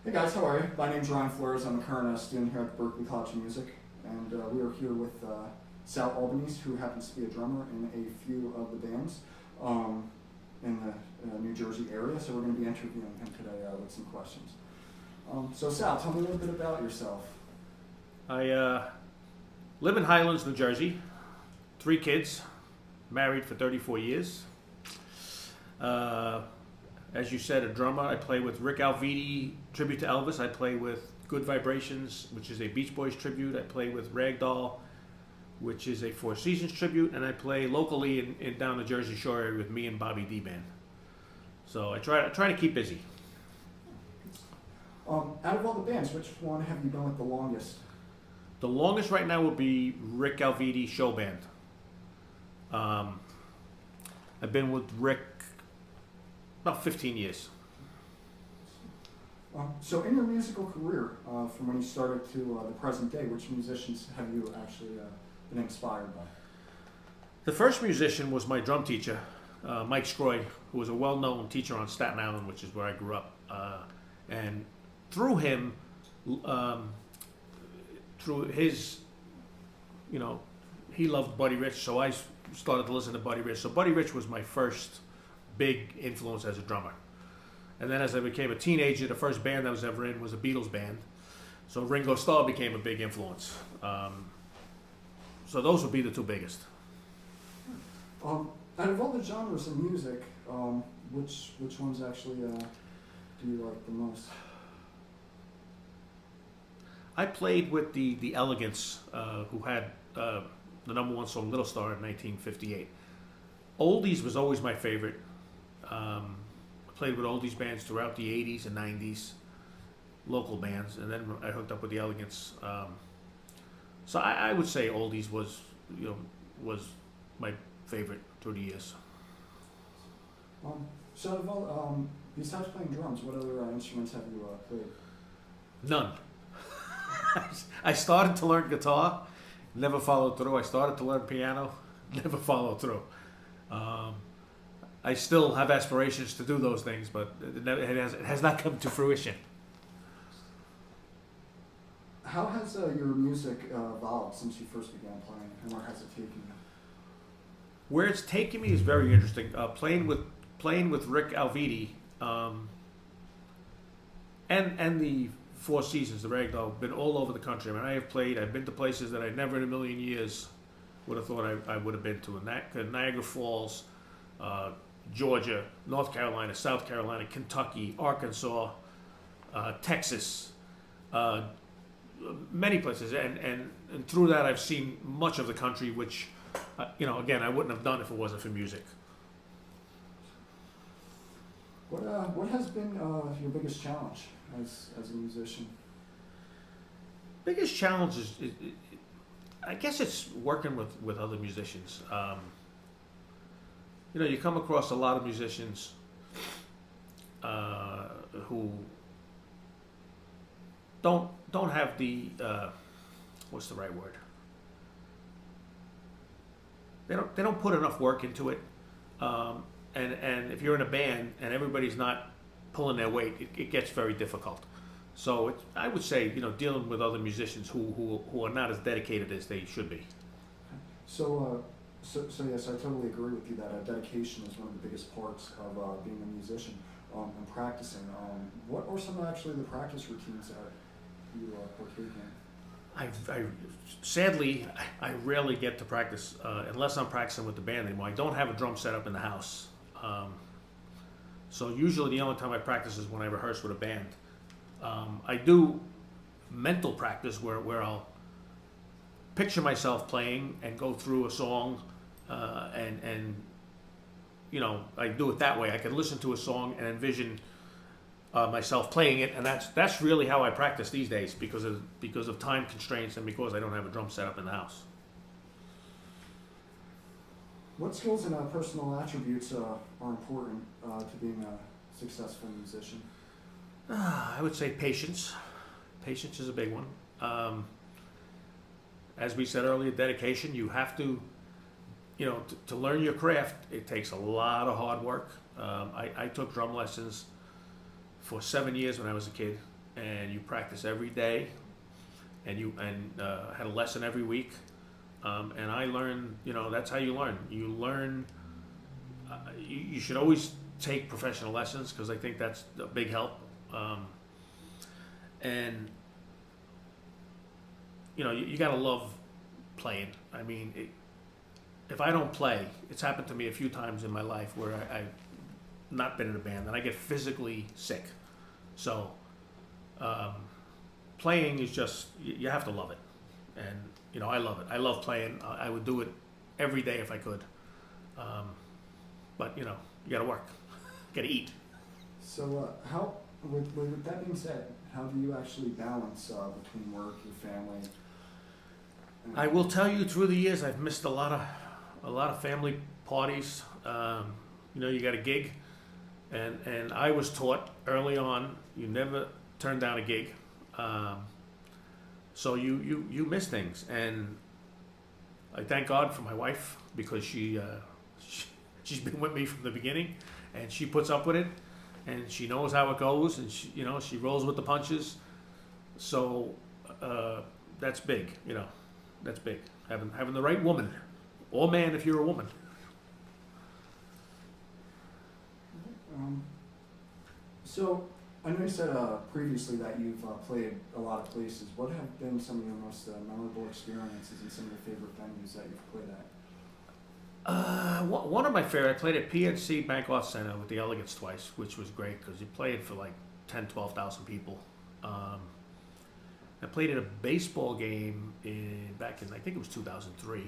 Hey guys, how are you? My name's Ryan Flores. I'm a current student here at the Berklee College of Music, and we are here with Sal Albanese, who happens to be a drummer in a few of the bands in the New Jersey area. So we're going to be interviewing him today with some questions. So Sal, tell me a little bit about yourself. I live in Highlands, New Jersey. 3 kids, married for 34 years. As you said, a drummer. I play with Rick Alviti, tribute to Elvis. I play with Good Vibrations, which is a Beach Boys tribute. I play with Ragdoll, which is a Four Seasons tribute. And I play locally in down the Jersey Shore area with me and Bobby D Band. So I try to keep busy. Out of all the bands, which one have you been with the longest? The longest right now would be Rick Alviti Show Band. I've been with Rick about 15 years. So in your musical career, from when you started to the present day, which musicians have you actually been inspired by? The first musician was my drum teacher, Mike Scroy, who was a well-known teacher on Staten Island, which is where I grew up. And through him, through his, he loved Buddy Rich, so I started to listen to Buddy Rich. So Buddy Rich was my first big influence as a drummer. And then as I became a teenager, the first band I was ever in was a Beatles band. So Ringo Starr became a big influence. So those would be the 2 biggest. Out of all the genres of music, which ones actually do you like the most? I played with the Elegants, who had the #1 song Little Star in 1958. Oldies was always my favorite. I played with oldies bands throughout the 80s and 90s, local bands, and then I hooked up with the Elegants. So I would say oldies was my favorite through the years. So out of all, besides playing drums, what other instruments have you played? None. I started to learn guitar, never followed through. I started to learn piano, never followed through. I still have aspirations to do those things, but it has not come to fruition. How has your music evolved since you first began playing, and where has it taken you? Where it's taken me is very interesting. Playing with Rick Alviti, and the Four Seasons, the Ragdoll, been all over the country. I mean, I've been to places that I never in a million years would have thought I would have been to. Niagara Falls, Georgia, North Carolina, South Carolina, Kentucky, Arkansas, Texas, many places. And through that, I've seen much of the country, which, again, I wouldn't have done if it wasn't for music. What has been your biggest challenge as a musician? Biggest challenge is I guess it's working with other musicians. You come across a lot of musicians who don't have the what's the right word? They don't put enough work into it. And if you're in a band and everybody's not pulling their weight, it gets very difficult. So I would say, dealing with other musicians who are not as dedicated as they should be. So yes, I totally agree with you that dedication is one of the biggest parts of being a musician and practicing. What are some actually the practice routines that you partake in? Sadly, I rarely get to practice unless I'm practicing with the band anymore. I don't have a drum set up in the house. So usually the only time I practice is when I rehearse with a band. I do mental practice where I'll picture myself playing and go through a song, and I do it that way. I can listen to a song and envision myself playing it, and that's really how I practice these days because of time constraints and because I don't have a drum set up in the house. What skills and personal attributes are important to being a successful musician? I would say patience. Patience is a big one. As we said earlier, dedication. You have to, to learn your craft, it takes a lot of hard work. I took drum lessons for 7 years when I was a kid, and you practice every day, and had a lesson every week. And I learned, that's how you learn. You learn. You should always take professional lessons because I think that's a big help. And you got to love playing. I mean, if I don't play, it's happened to me a few times in my life where I've not been in a band and I get physically sick. So playing is just, you have to love it. And I love it. I love playing. I would do it every day if I could. But you got to work, got to eat. So with that being said, how do you actually balance between work, your family? I will tell you, through the years, I've missed a lot of family parties. You got a gig, and I was taught early on, you never turn down a gig. So you miss things, and I thank God for my wife because she's been with me from the beginning, and she puts up with it, and she knows how it goes, and she rolls with the punches. So that's big, that's big. Having the right woman, or man if you're a woman. So I know you said previously that you've played a lot of places. What have been some of your most memorable experiences and some of your favorite venues that you've played at? One of my favorite, I played at PNC Bank Arts Center with the Elegance twice, which was great because you played for like 12,000 people. I played at a baseball game back in, I think it was 2003,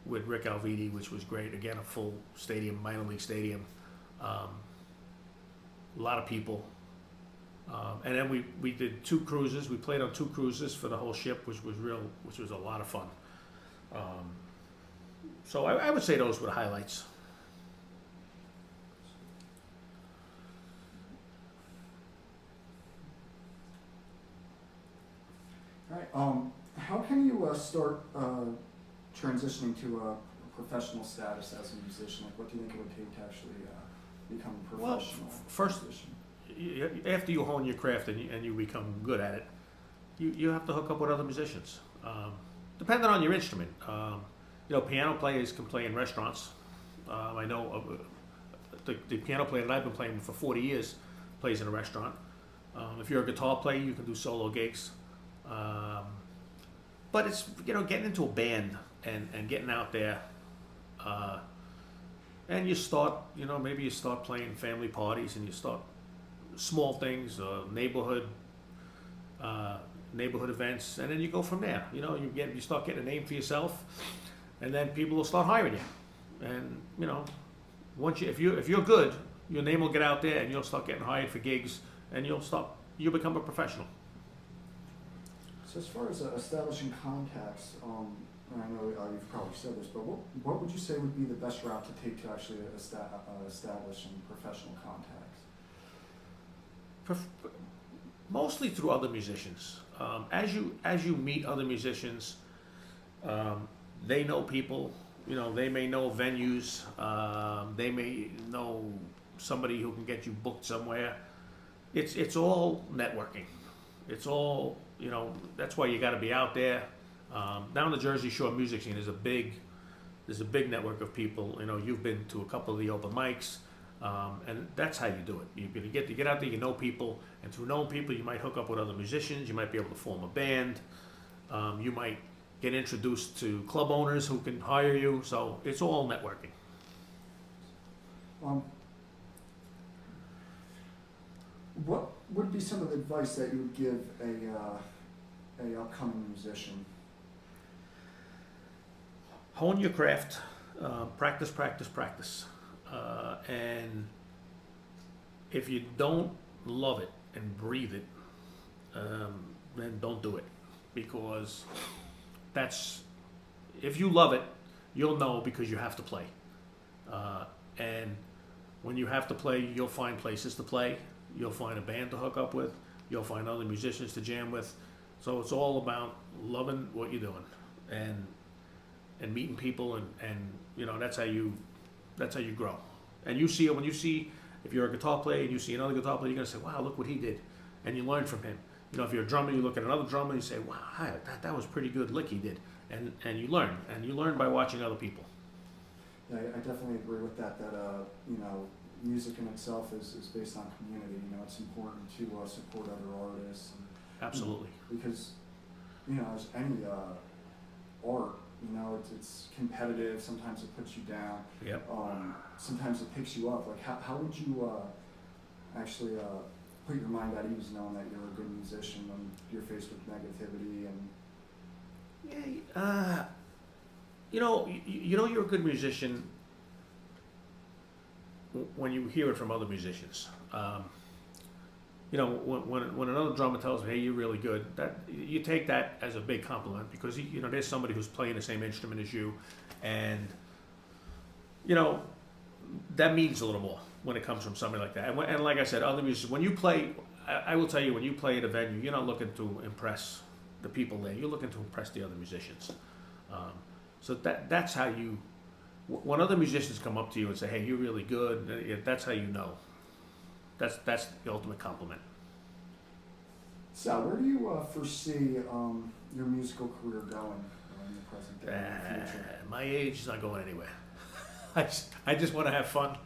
with Rick Alviti, which was great. Again, a full stadium, minor league stadium. A lot of people. And then we did 2 cruises. We played on 2 cruises for the whole ship, which was a lot of fun. So I would say those were the highlights. All right. How can you start transitioning to a professional status as a musician? Like, what do you think it would take to actually become a professional musician? After you hone your craft and you become good at it, you have to hook up with other musicians. Depending on your instrument. Piano players can play in restaurants. I know the piano player that I've been playing with for 40 years plays in a restaurant. If you're a guitar player, you can do solo gigs. But it's, getting into a band and getting out there. And you start, maybe you start playing family parties and you start small things, neighborhood events, and then you go from there. You start getting a name for yourself. And then people will start hiring you, and once if you're good, your name will get out there, and you'll start getting hired for gigs, and you'll become a professional. So as far as establishing contacts, and I know you've probably said this, but what would you say would be the best route to take to actually establishing professional contacts? Mostly through other musicians. As you meet other musicians. They know people, they may know venues, they may know somebody who can get you booked somewhere. It's all networking. It's all, that's why you got to be out there. Down the Jersey Shore music scene is there's a big network of people. You've been to a couple of the open mics, and that's how you do it. You get out there, you know people, and through knowing people, you might hook up with other musicians. You might be able to form a band. You might get introduced to club owners who can hire you. So it's all networking. What would be some of the advice that you would give a upcoming musician? Hone your craft, practice, and if you don't love it and breathe it, then don't do it, because if you love it, you'll know, because you have to play. And when you have to play, you'll find places to play. You'll find a band to hook up with. You'll find other musicians to jam with. So it's all about loving what you're doing and meeting people, and that's how you grow. And you see it when if you're a guitar player and you see another guitar player, you're gonna say, wow, look what he did. and you learn from him. You know, if you're a drummer, you look at another drummer and you say, wow, that was pretty good lick he did. And you learn by watching other people. Yeah, I definitely agree with that, you know, music in itself is based on community. You know, it's important to support other artists. And, Absolutely. you know, because, you know, as any art, you know, it's competitive. Sometimes it puts you down. Yep. Sometimes it picks you up. Like, how would you actually put your mind at ease knowing that you're a good musician when you're faced with negativity and... Yeah, you know you're a good musician when you hear it from other musicians. You know, when another drummer tells me, "Hey, you're really good," that you take that as a big compliment because you know there's somebody who's playing the same instrument as you, and you know that means a little more when it comes from somebody like that. And like I said, other musicians, when you play, I will tell you, when you play at a venue, you're not looking to impress the people there. You're looking to impress the other musicians. So that's how you. When other musicians come up to you and say, "Hey, you're really good," that's how you know. That's the ultimate compliment. So, where do you foresee your musical career going in the present day and the future? My age is not going anywhere. I just want to have fun.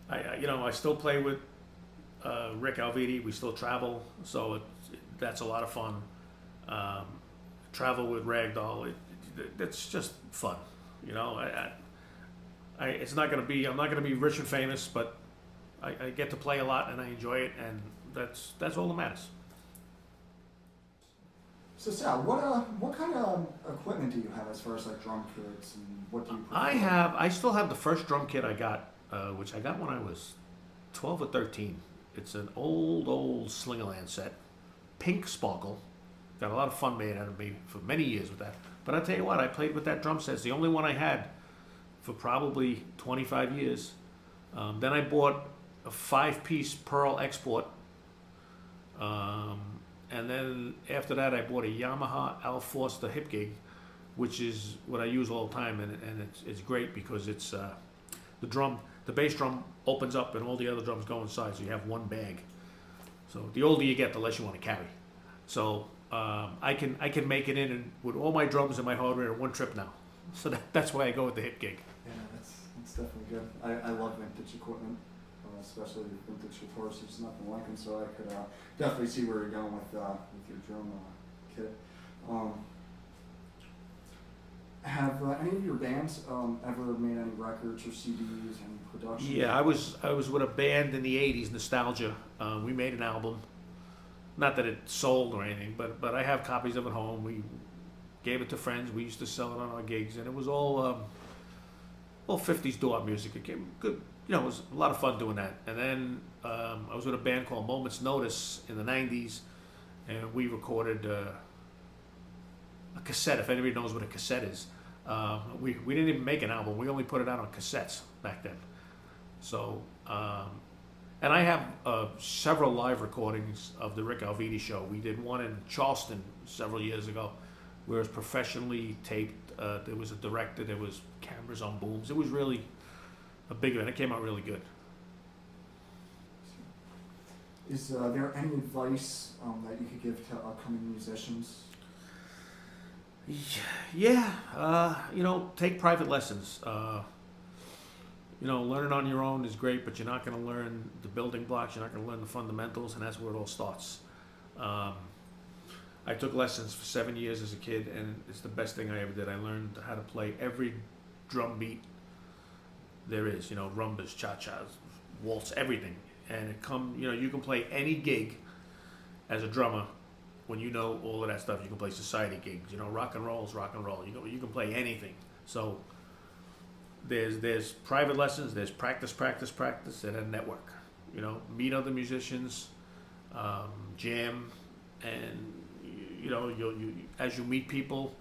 I still play with Rick Alviti. We still travel, so that's a lot of fun. Travel with Ragdoll, it's just fun. You know, it's not gonna be. I'm not gonna be rich and famous, but I get to play a lot and I enjoy it, and that's all that matters. So Sal, what kind of equipment do you have as far as like drum kits and what do you prefer? I still have the first drum kit I got, which I got when I was 12 or 13. It's an old Slingerland set, pink sparkle. Got a lot of fun made out of me for many years with that. But I tell you what, I played with that drum set. It's the only one I had for probably 25 years. Then I bought a 5-piece Pearl Export. And then after that, I bought a Yamaha Al Forster hip gig, which is what I use all the time. And it's great because it's the bass drum opens up and all the other drums go inside, so you have one bag. So the older you get, the less you want to carry. So I can make it in and with all my drums and my hardware in one trip now. So that's why I go with the hip gig. Yeah, that's definitely good. I love vintage equipment, especially vintage guitars. There's nothing like them, so I could definitely see where you're going with your drum kit. Have any of your bands ever made any records or CDs, any production? Yeah, I was with a band in the '80s, Nostalgia. We made an album. Not that it sold or anything, but I have copies of it home. We gave it to friends. We used to sell it on our gigs, and it was all 50s doo-wop music. It came good. You know, it was a lot of fun doing that. And then I was with a band called Moment's Notice in the '90s, and we recorded a cassette. If anybody knows what a cassette is, we didn't even make an album. We only put it out on cassettes back then. So. And I have several live recordings of the Rick Alviti show. We did one in Charleston several years ago, where it was professionally taped. There was a director. There was cameras on booms. It was really a big event. It came out really good. Is there any advice that you could give to upcoming musicians? Yeah, you know, take private lessons. You know, learning on your own is great, but you're not going to learn the building blocks. You're not going to learn the fundamentals, and that's where it all starts. I took lessons for 7 years as a kid, and it's the best thing I ever did. I learned how to play every drum beat there is. You know, rumbas, cha-chas, waltz, everything. And you know, you can play any gig as a drummer when you know all of that stuff. You can play society gigs. You know, rock and roll is rock and roll. You can play anything. So. There's private lessons, there's practice, and then network. You know, meet other musicians, jam, and you know, you as you meet people,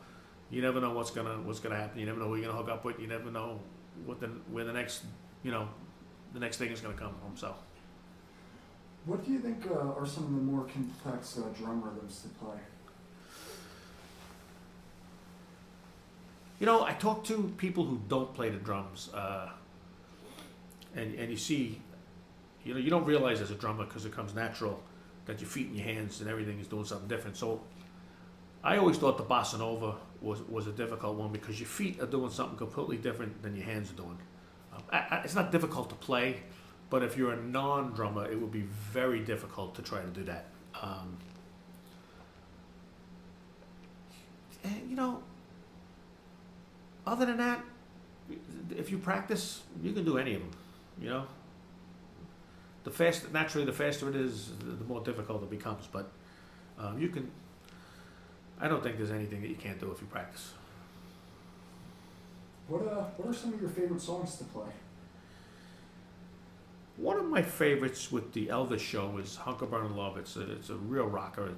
you never know what's gonna happen. You never know who you're gonna hook up with. You never know where the next thing is gonna come from. So. What do you think are some of the more complex drum rhythms to play? You know, I talk to people who don't play the drums, and you see, you don't realize as a drummer because it comes natural that your feet and your hands and everything is doing something different. So I always thought the bossa nova was a difficult one because your feet are doing something completely different than your hands are doing. It's not difficult to play, but if you're a non-drummer, it would be very difficult to try to do that. And other than that, if you practice, you can do any of them. Naturally, the faster it is, the more difficult it becomes. But you can. I don't think there's anything that you can't do if you practice. What are some of your favorite songs to play? One of my favorites with the Elvis show is "Hunker Burnin' Love." It's a real rocker.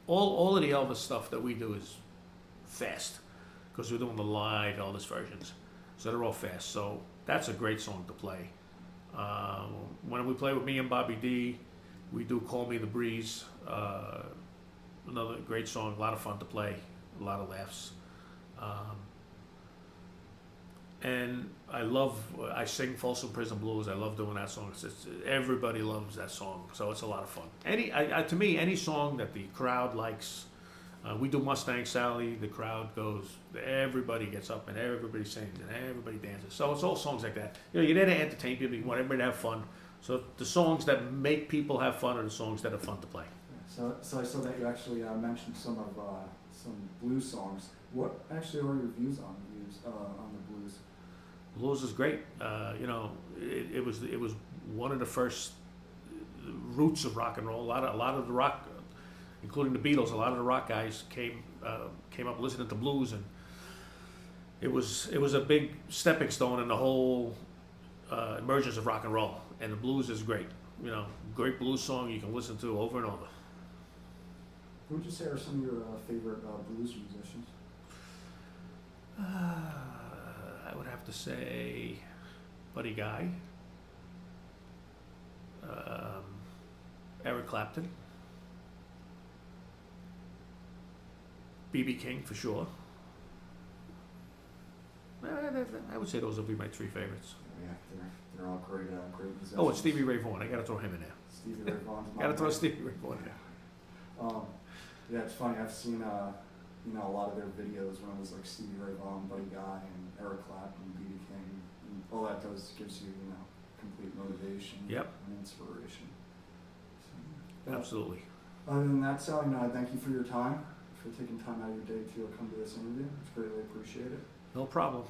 All of the Elvis stuff that we do is fast because we're doing the live Elvis versions, so they're all fast. So that's a great song to play. When we play with me and Bobby D, we do "Call Me the Breeze." Another great song, a lot of fun to play, a lot of laughs. And I sing Folsom Prison Blues. I love doing that song. Everybody loves that song, so it's a lot of fun. To me, any song that the crowd likes. We do Mustang Sally, the crowd goes, everybody gets up and everybody sings and everybody dances. So it's all songs like that. You're there to entertain people, you want everybody to have fun. So the songs that make people have fun are the songs that are fun to play. So I saw that you actually mentioned some blues songs. What actually are your views on the blues? Blues is great. It was one of the first roots of rock and roll. A lot of the rock, including the Beatles, a lot of the rock guys came up listening to blues, and it was a big stepping stone in the whole emergence of rock and roll. And the blues is great. Great blues song you can listen to over and over. Who would you say are some of your favorite blues musicians? I would have to say Buddy Guy, Eric Clapton, B.B. King for sure. I would say those would be my three favorites. Yeah, they're all great musicians. Oh, and Stevie Ray Vaughan. I got to throw him in there. Stevie Ray Vaughan's my Got to throw Stevie Ray Vaughan in there. Yeah, it's funny. I've seen a lot of their videos when it was like Stevie Ray Vaughan, Buddy Guy, and Eric Clapton, B.B. King. And all that gives you complete motivation. Yep. And inspiration. So, Absolutely. Other than that, Sal, I thank you for your time, for taking time out of your day to come to this interview. It's greatly appreciated. No problem.